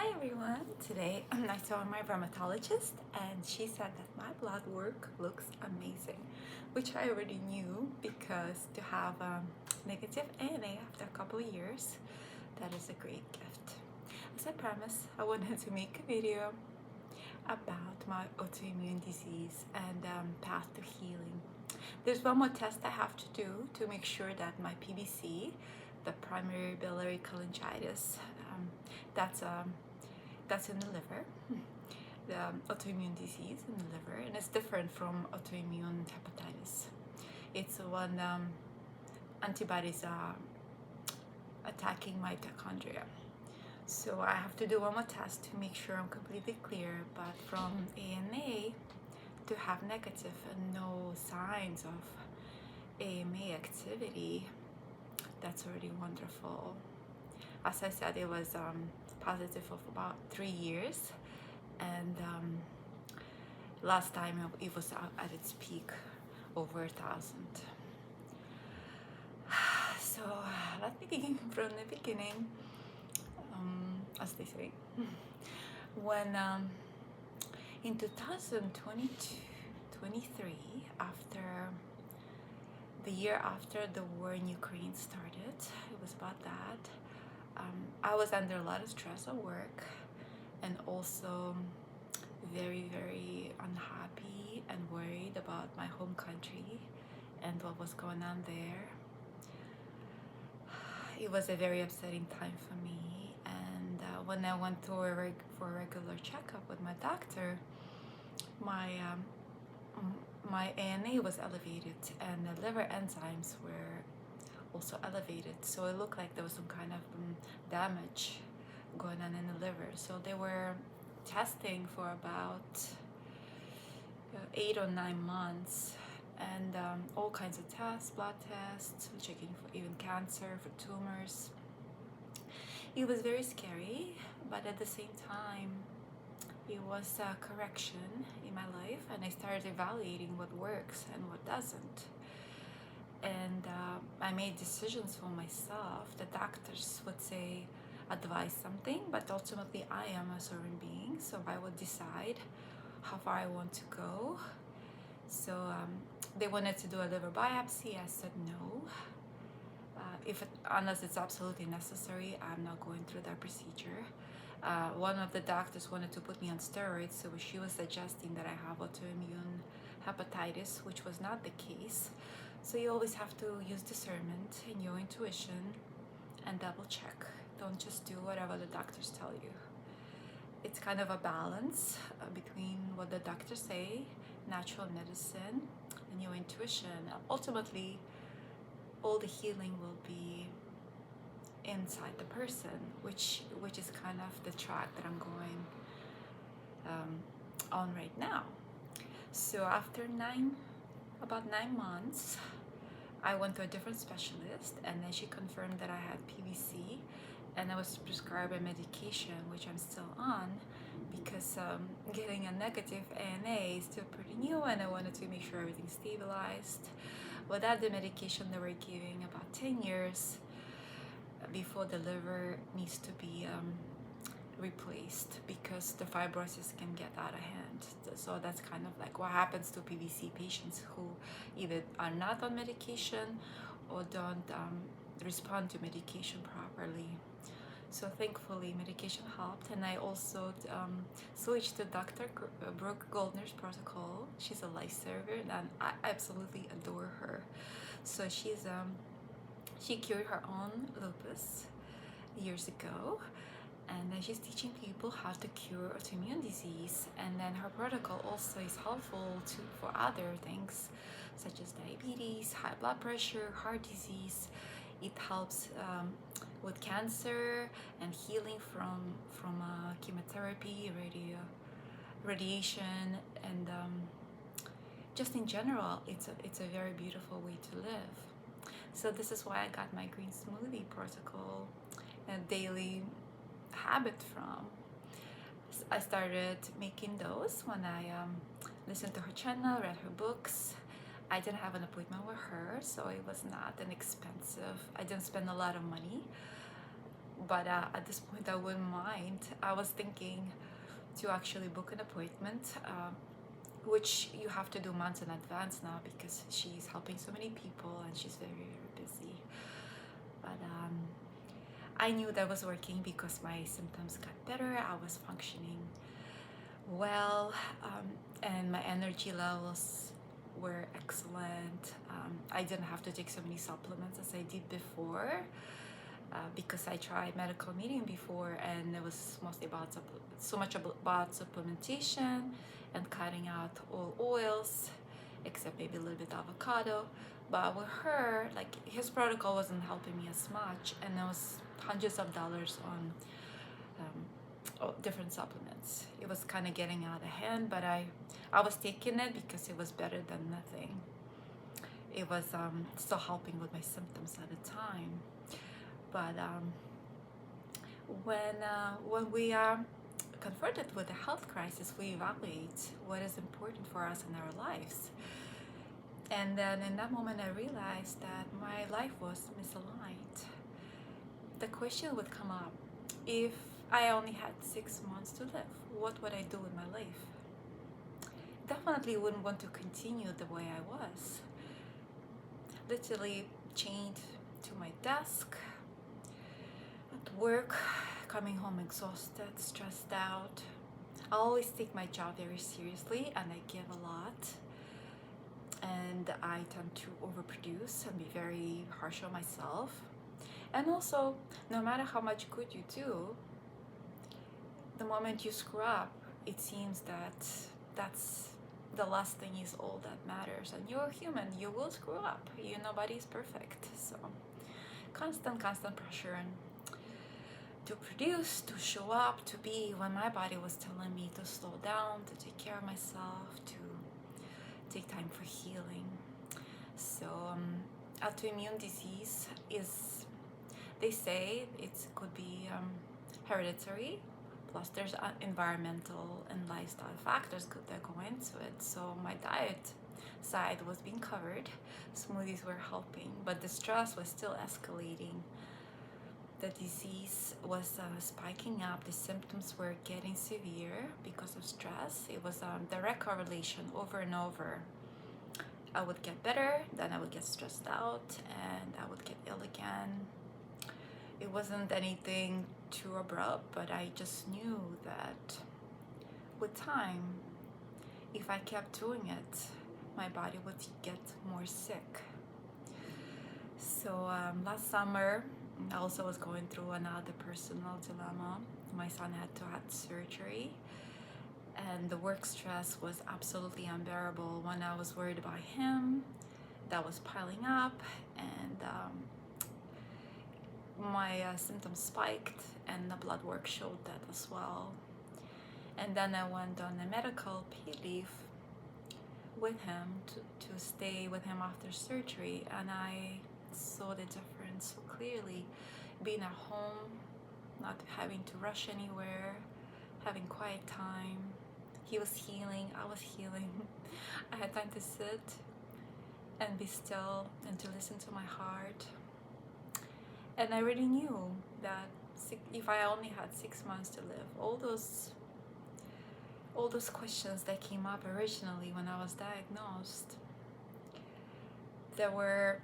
Hi everyone! Today I saw my dermatologist and she said that my blood work looks amazing, which I already knew because to have negative ANA after a couple of years, that is a great gift. As I promised, I wanted to make a video about my autoimmune disease and path to healing. There's one more test I have to do to make sure that my PBC, the primary biliary cholangitis, that's in the liver, the autoimmune disease in the liver, and it's different from autoimmune hepatitis. It's when antibodies are attacking mitochondria. So I have to do one more test to make sure I'm completely clear, but from ANA to have negative and no signs of AMA activity, that's already wonderful. As I said, it was positive of about 3 years, and last time it was at its peak over 1,000. So let me begin from the beginning, as they say. When in 2022, 23, after the year after the war in Ukraine started, it was about that. I was under a lot of stress at work and also very, very unhappy and worried about my home country and what was going on there. It was a very upsetting time for me, and when I went for a regular checkup with my doctor, my ANA was elevated and the liver enzymes were also elevated, so it looked like there was some kind of damage going on in the liver. So they were testing for about 8 or 9 months, and all kinds of tests, blood tests, checking for even cancer, for tumors. It was very scary, but at the same time it was a correction in my life, and I started evaluating what works and what doesn't. And I made decisions for myself. The doctors would say, advise something, but ultimately I am a certain being, so I would decide how far I want to go. So they wanted to do a liver biopsy. I said no. Unless it's absolutely necessary, I'm not going through that procedure. One of the doctors wanted to put me on steroids, so she was suggesting that I have autoimmune hepatitis, which was not the case. So you always have to use discernment and your intuition and double check. Don't just do whatever the doctors tell you. It's kind of a balance between what the doctors say, natural medicine, and your intuition. Ultimately, all the healing will be inside the person, which is kind of the track that I'm going on right now. So after about 9 months, I went to a different specialist, and then she confirmed that I had PBC, and I was prescribed a medication, which I'm still on, because getting a negative ANA is still pretty new, and I wanted to make sure everything's stabilized. Without the medication, they were giving about 10 years before the liver needs to be replaced, because the fibrosis can get out of hand. So that's kind of like what happens to PBC patients who either are not on medication or don't respond to medication properly. So thankfully medication helped, and I also switched to Dr. Brooke Goldner's protocol. She's a lifesaver, and I absolutely adore her. So she cured her own lupus years ago, and then she's teaching people how to cure autoimmune disease, and then her protocol also is helpful for other things such as diabetes, high blood pressure, heart disease. It helps with cancer and healing from chemotherapy, radiation, and just in general, it's a very beautiful way to live. So this is why I got my green smoothie protocol and daily habit from. I started making those when I listened to her channel, read her books. I didn't have an appointment with her, so it was not an expensive. I didn't spend a lot of money. but at this point I wouldn't mind. I was thinking to actually book an appointment, which you have to do months in advance now because she's helping so many people and she's very, very busy. But I knew that was working because my symptoms got better. I was functioning well, and my energy levels were excellent. I didn't have to take so many supplements as I did before, because I tried medical meeting before, and it was mostly about so much about supplementation and cutting out all oils, except maybe a little bit avocado. But with her, like, his protocol wasn't helping me as much, and there was hundreds of dollars on different supplements. It was kind of getting out of hand, but I was taking it because it was better than nothing. It was still helping with my symptoms at the time. But when we are confronted with a health crisis, we evaluate what is important for us in our lives. And then in that moment, I realized that my life was misaligned. The question would come up, if I only had 6 months to live, what would I do with my life? Definitely wouldn't want to continue the way I was. Literally chained to my desk, at work, coming home exhausted, stressed out. I always take my job very seriously and I give a lot. And I tend to overproduce and be very harsh on myself. And also, no matter how much good you do, the moment you screw up, it seems that that's the last thing is all that matters. And you're human, you will screw up. Nobody's perfect. So constant pressure and to produce, to show up, to be, when my body was telling me to slow down, to take care of myself, to take time for healing. So autoimmune disease is, they say it could be hereditary, plus there's environmental and lifestyle factors that go into it. So my diet side was being covered, smoothies were helping, but the stress was still escalating. The disease was spiking up, the symptoms were getting severe because of stress. It was a direct correlation over and over. I would get better, then I would get stressed out, and I would get ill again. It wasn't anything too abrupt, but I just knew that with time, if I kept doing it, my body would get more sick. So last summer, I also was going through another personal dilemma. My son had to have surgery, and the work stress was absolutely unbearable. When I was worried about him, that was piling up, and my symptoms spiked, and the blood work showed that as well. And then I went on a medical pay leave with him to stay with him after surgery, and I saw the difference so clearly. Being at home, not having to rush anywhere, having quiet time. He was healing, I was healing. I had time to sit and be still and to listen to my heart. And I already knew that if I only had 6 months to live, all those questions that came up originally when I was diagnosed, they were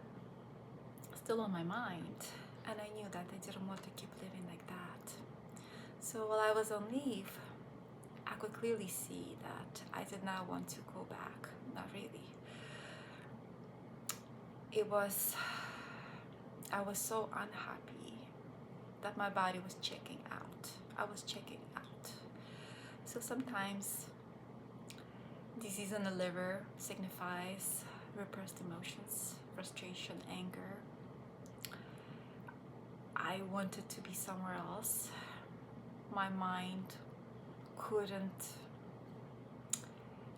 still on my mind, and I knew that I didn't want to keep living like that. So while I was on leave, I could clearly see that I did not want to go back, not really. I was so unhappy that my body was checking out. I was checking out. So sometimes disease in the liver signifies repressed emotions, frustration, anger. I wanted to be somewhere else. My mind couldn't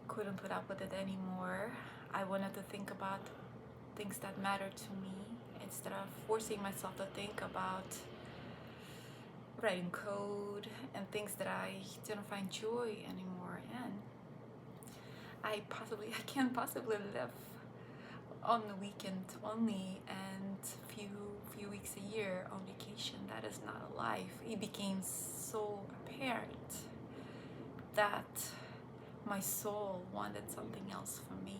put up with it anymore. I wanted to think about things that mattered to me instead of forcing myself to think about writing code and things that I didn't find joy anymore in. I can't possibly live on the weekend only and few few weeks a year on vacation. That is not a life. It became so apparent that my soul wanted something else for me.